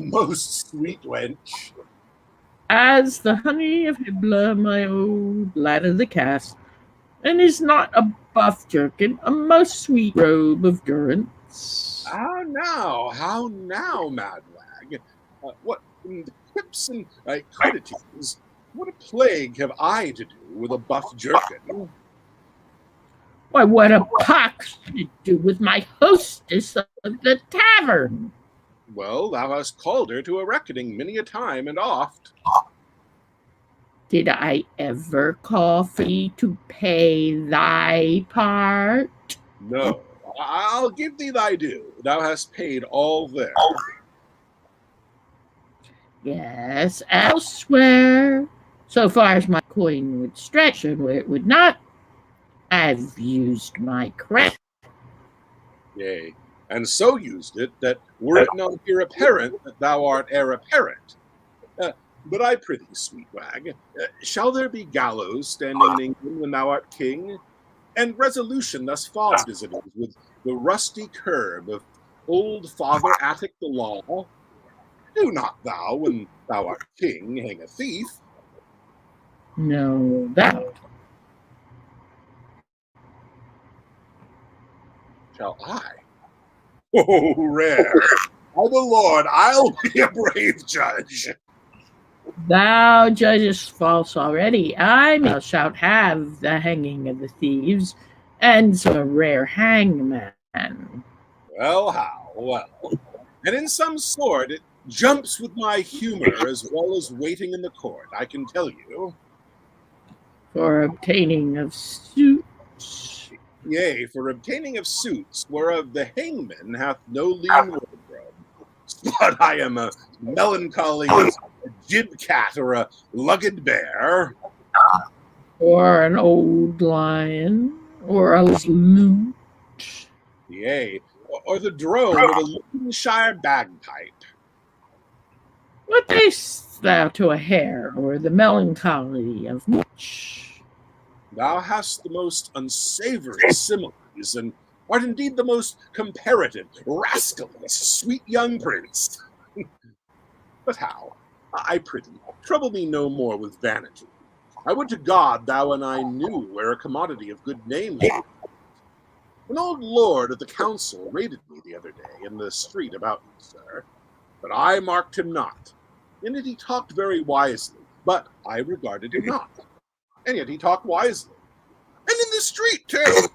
S1: most sweet wench?
S5: as the honey of Hibla, my old lad of the cast, and is not a buff jerkin a most sweet robe of durance?
S1: How now, mad wag? What in the quips and creditings? What a plague have I to do with a buff jerkin?
S5: Why, what a pox to do with my hostess of the tavern?
S1: Well, thou hast called her to a reckoning many a time and oft.
S5: Did I ever call for thee to pay thy part?
S1: No, I'll give thee thy due. Thou hast paid all there.
S5: Yes, elsewhere, so far as my coin would stretch, and where it would not, I've used my credit.
S1: Yea, and so used it that were it not here apparent that thou art heir apparent. But I prithee, sweet wag, shall there be gallows standing in England when thou art king? And resolution thus fogged as it is with the rusty curb of old Father Attic the law? Do not thou, when thou art king, hang a thief.
S5: No doubt.
S1: Shall I? Oh, rare. By the Lord, I'll be a brave judge.
S5: Thou judgest false already. I thou shalt have the hanging of the thieves, and so a rare hangman.
S1: Well, how? Well. And in some sort it jumps with my humor as well as waiting in the court, I can tell you.
S5: For obtaining of suits.
S1: Yea, for obtaining of suits, whereof the hangman hath no lean wardrobe. But I am a melancholy jib cat or a lugged bear.
S5: Or an old lion, or a lute.
S1: Yea, or the drone of a Lincolnshire bagpipe.
S5: What sayst thou to a hare, or the melancholy of much?
S1: Thou hast the most unsavory similes, and art indeed the most comparative, rascally, sweet young prince. But how? I prithee, trouble me no more with vanity. I would to God thou and I knew where a commodity of good name was. An old lord of the council rated me the other day in the street about you, sir, but I marked him not. In it he talked very wisely, but I regarded him not. And yet he talked wisely. And in the street, too!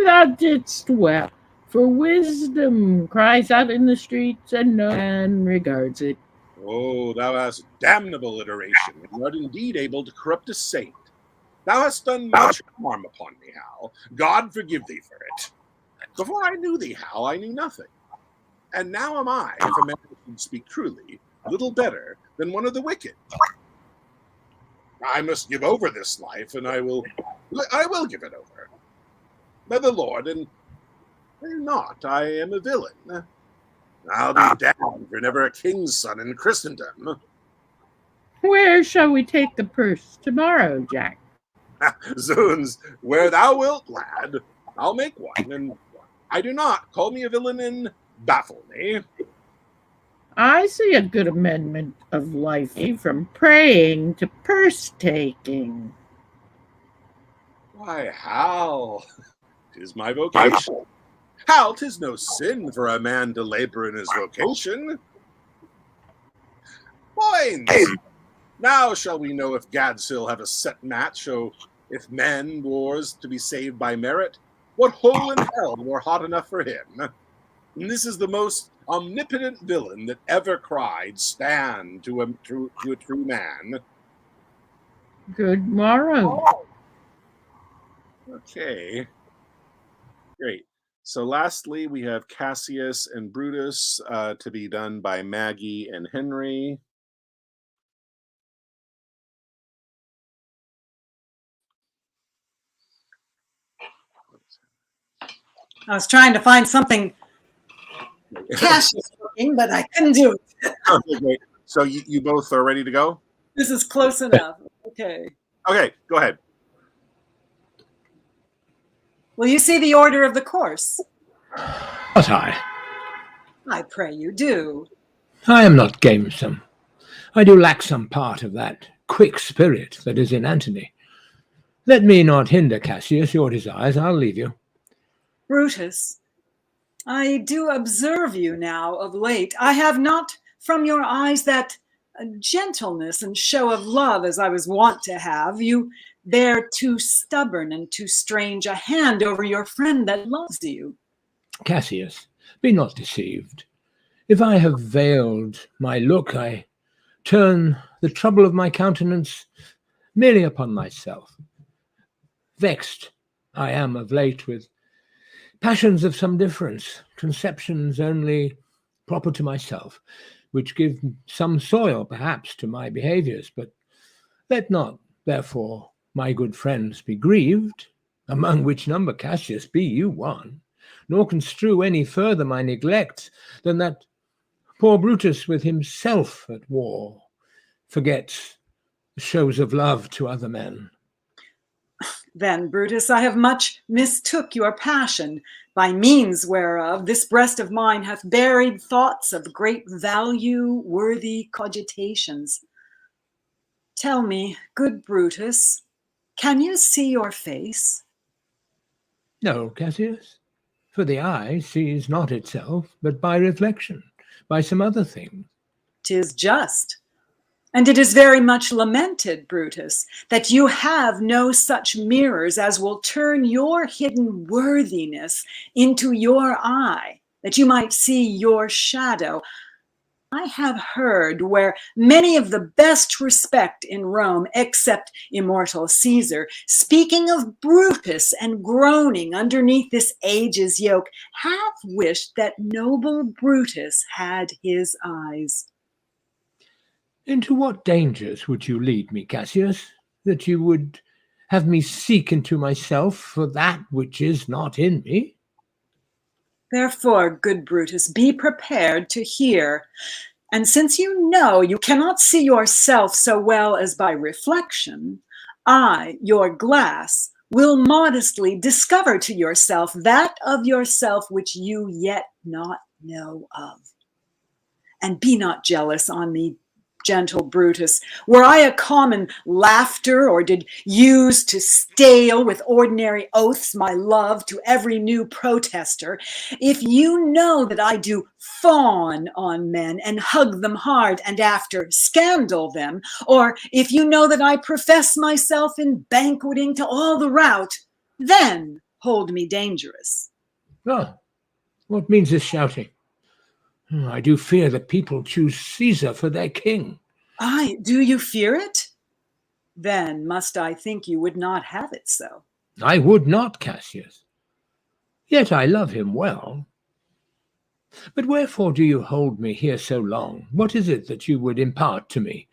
S5: Thou didst well, for wisdom cries out in the streets, and no man regards it.
S1: Oh, thou hast damnable iteration, and art indeed able to corrupt a saint. Thou hast done much harm upon me, Hal. God forgive thee for it. Before I knew thee, Hal, I knew nothing. And now am I, if a man should speak truly, little better than one of the wicked. I must give over this life, and I will give it over. By the Lord, and not, I am a villain. I'll be damned for never a king's son in Christendom.
S5: Where shall we take the purse tomorrow, Jack?
S1: Zoons, where thou wilt, lad. I'll make one, and I do not call me a villain and baffle me.
S5: I see a good amendment of life from praying to purse taking.
S1: Why, Hal, 'tis my vocation. Hal, 'tis no sin for a man to labor in his vocation. Fine. Now shall we know if Gadsill have a set match, or if men wars to be saved by merit? What hole in hell were hot enough for him? And this is the most omnipotent villain that ever cried, stand to a true man.
S5: Good morrow.
S1: Okay. Great. So lastly, we have Cassius and Brutus to be done by Maggie and Henry.
S9: I was trying to find something Cassius looking, but I couldn't do it.
S1: Okay, great. So you both are ready to go?
S9: This is close enough. Okay.
S1: Okay, go ahead.
S9: Will you see the order of the course?
S6: Not I.
S9: I pray you do.
S6: I am not gamesome. I do lack some part of that quick spirit that is in Antony. Let me not hinder, Cassius, your desires. I'll leave you.
S9: Brutus, I do observe you now of late. I have not from your eyes that gentleness and show of love as I was wont to have. You bear too stubborn and too strange a hand over your friend that loves you.
S6: Cassius, be not deceived. If I have veiled my look, I turn the trouble of my countenance merely upon myself. Vexed I am of late with passions of some difference, conceptions only proper to myself, which give some soil, perhaps, to my behaviours. But let not, therefore, my good friends be grieved, among which number, Cassius, be you one, nor construe any further my neglect than that poor Brutus with himself at war forgets the shows of love to other men.
S9: Then, Brutus, I have much mistook your passion, by means whereof this breast of mine hath buried thoughts of great value, worthy cogitations. Tell me, good Brutus, can you see your face?
S6: No, Cassius, for the eye sees not itself, but by reflection, by some other thing.
S9: 'Tis just. And it is very much lamented, Brutus, that you have no such mirrors as will turn your hidden worthiness into your eye, that you might see your shadow. I have heard where many of the best respect in Rome, except immortal Caesar, speaking of Brutus and groaning underneath this age's yoke, have wished that noble Brutus had his eyes.
S6: Into what dangers would you lead me, Cassius, that you would have me seek into myself for that which is not in me?
S9: Therefore, good Brutus, be prepared to hear. And since you know you cannot see yourself so well as by reflection, I, your glass, will modestly discover to yourself that of yourself which you yet not know of. And be not jealous on me, gentle Brutus. Were I a common laughter, or did use to stale with ordinary oaths my love to every new protester, if you know that I do fawn on men and hug them hard and after scandal them, or if you know that I profess myself in banqueting to all the rout, then hold me dangerous.
S6: Ah, what means this shouting? I do fear that people choose Caesar for their king.
S9: Aye, do you fear it? Then must I think you would not have it so.
S6: I would not, Cassius. Yet I love him well. But wherefore do you hold me here so long? What is it that you would impart to me?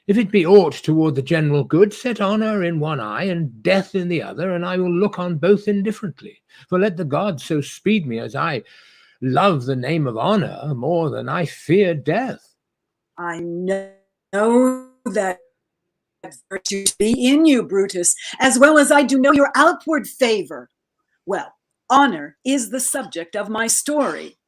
S6: If it be aught toward the general good, set honour in one eye and death in the other, and I will look on both indifferently. For let the gods so speed me as I love the name of honour more than I fear death.
S9: I know that virtue be in you, Brutus, as well as I do know your outward favor. Well, honor is the subject of my story.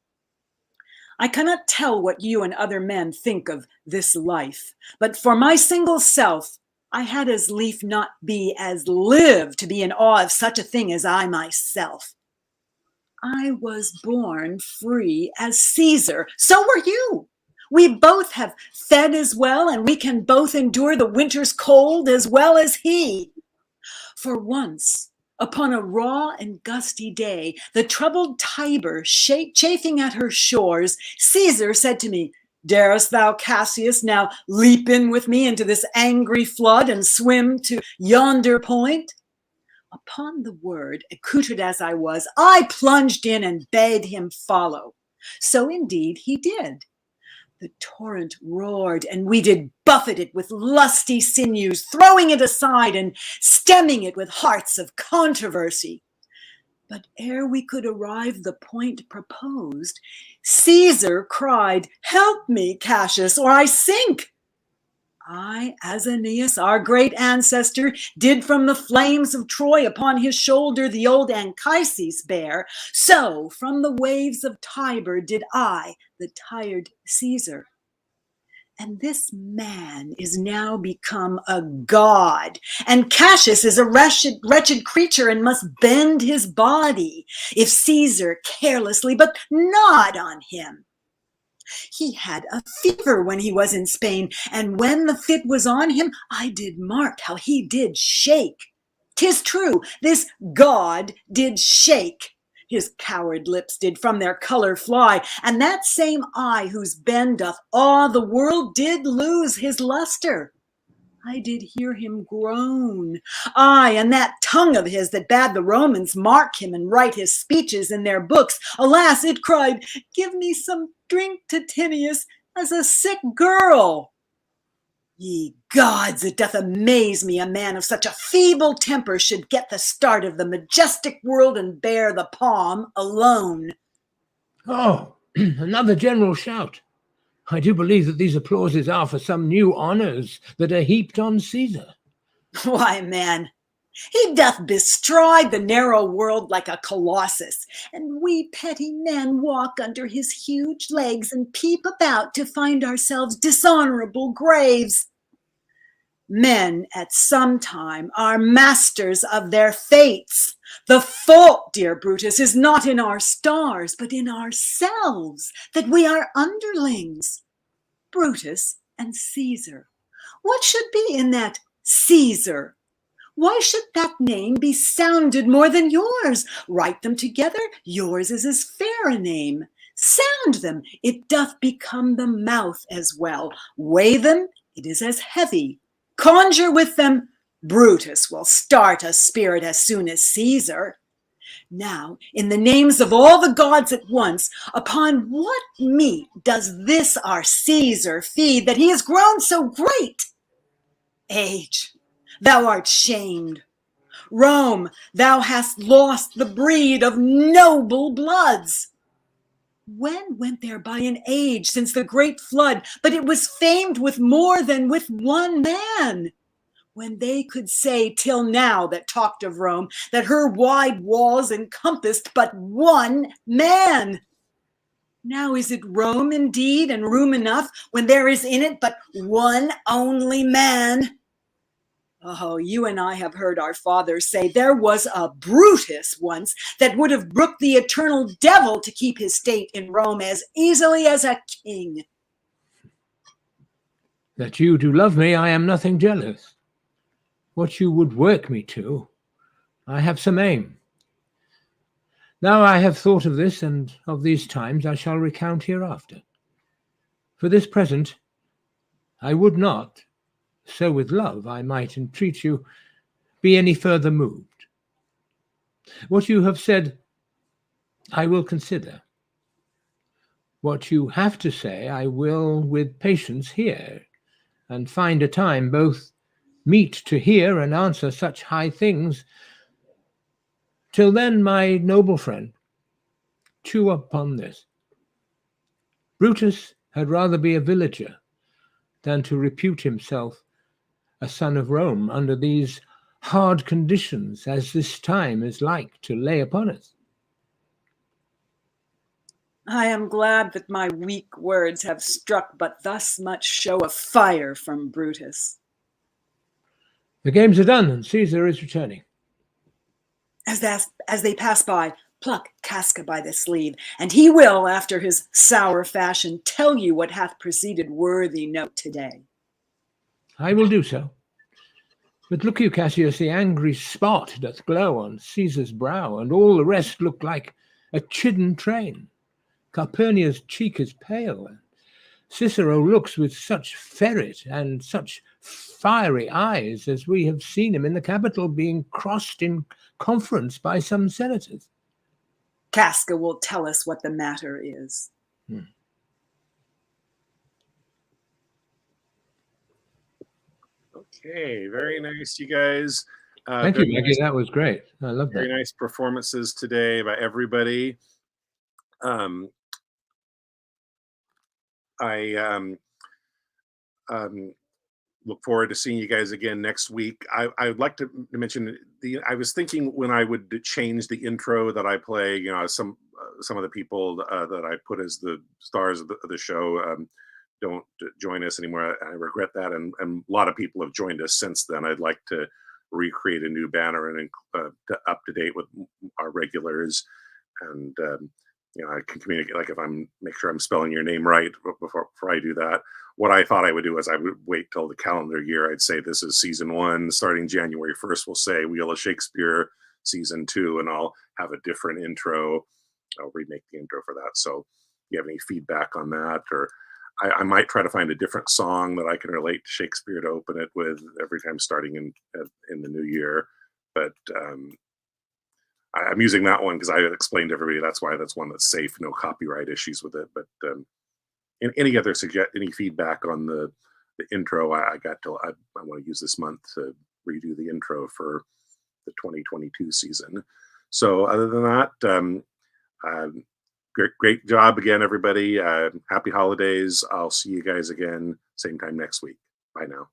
S9: I cannot tell what you and other men think of this life, but for my single self, I had as lief not be as live to be in awe of such a thing as I myself. I was born free as Caesar. So were you. We both have fed as well, and we can both endure the winter's cold as well as he. For once, upon a raw and gusty day, the troubled Tiber chafing at her shores, Caesar said to me, "Darest thou, Cassius, now leap in with me into this angry flood and swim to yonder point?" Upon the word, accoutred as I was, I plunged in and bade him follow. So indeed he did. The torrent roared, and we did buffet it with lusty sinews, throwing it aside and stemming it with hearts of controversy. But ere we could arrive the point proposed, Caesar cried, "Help me, Cassius, or I sink." I, as Aeneas, our great ancestor, did from the flames of Troy upon his shoulder the old Anchises bear, so from the waves of Tiber did I, the tired Caesar. And this man is now become a god, and Cassius is a wretched creature and must bend his body, if Caesar carelessly, but not on him. He had a fever when he was in Spain, and when the fit was on him, I did mark how he did shake. 'Tis true, this god did shake. His coward lips did from their color fly, and that same eye whose bend doth awe the world did lose his luster. I did hear him groan. Aye, and that tongue of his that bade the Romans mark him and write his speeches in their books, alas, it cried, "Give me some drink, Titinius, as a sick girl." Ye gods, it doth amaze me a man of such a feeble temper should get the start of the majestic world and bear the palm alone.
S6: Oh, another general shout. I do believe that these applauses are for some new honours that are heaped on Caesar.
S9: Why, man, he doth bestride the narrow world like a colossus, and we petty men walk under his huge legs and peep about to find ourselves dishonourable graves. Men at some time are masters of their fates. The fault, dear Brutus, is not in our stars, but in ourselves, that we are underlings. Brutus and Caesar. What should be in that Caesar? Why should that name be sounded more than yours? Write them together, yours is as fair a name. Sound them, it doth become the mouth as well. Weigh them, it is as heavy. Conjure with them, Brutus will start a spirit as soon as Caesar. Now, in the names of all the gods at once, upon what meat does this our Caesar feed that he has grown so great? Age, thou art shamed. Rome, thou hast lost the breed of noble bloods. When went there by an age since the great flood, but it was famed with more than with one man? When they could say till now that talked of Rome, that her wide walls encompassed but one man. Now is it Rome indeed, and room enough, when there is in it but one only man? Oh, you and I have heard our fathers say there was a Brutus once that would have brooked the eternal devil to keep his state in Rome as easily as a king.
S6: That you do love me, I am nothing jealous. What you would work me to, I have some aim. Now I have thought of this, and of these times I shall recount hereafter. For this present, I would not, so with love I might entreat you, be any further moved. What you have said, I will consider. What you have to say, I will with patience hear, and find a time both meet to hear and answer such high things. Till then, my noble friend, chew upon this. Brutus had rather be a villager than to repute himself a son of Rome under these hard conditions as this time is like to lay upon us.
S9: I am glad that my weak words have struck but thus much show of fire from Brutus.
S6: The games are done, and Caesar is returning.
S9: As they pass by, pluck Casca by the sleeve, and he will, after his sour fashion, tell you what hath preceded worthy note today.
S6: I will do so. But look you, Cassius, the angry spot doth glow on Caesar's brow, and all the rest look like a chidden train. Calpurnia's cheek is pale, and Cicero looks with such ferret and such fiery eyes as we have seen him in the Capitol being crossed in conference by some senators.
S9: Casca will tell us what the matter is.
S1: Okay, very nice, you guys.
S6: Thank you, Maggie. That was great. I love that.
S1: Very nice performances today by everybody. I look forward to seeing you guys again next week. I would like to mention I was thinking when I would change the intro that I play, some of the people that I put as the stars of the show don't join us anymore. I regret that, and a lot of people have joined us since then. I'd like to recreate a new banner and up to date with our regulars, and I can communicate. Like if I'm make sure I'm spelling your name right before I do that. What I thought I would do is I would wait till the calendar year. I'd say this is season 1, starting January 1st. We'll say Wheel of Shakespeare season 2, and I'll have a different intro. I'll remake the intro for that. So, if you have any feedback on that, or I might try to find a different song that I can relate to Shakespeare to open it with every time starting in the new year. But I'm using that one because I explained to everybody that's one that's safe, no copyright issues with it. But any other any feedback on the intro, I want to use this month to redo the intro for the 2022 season. So other than that, great job again, everybody. Happy holidays. I'll see you guys again same time next week. Bye now.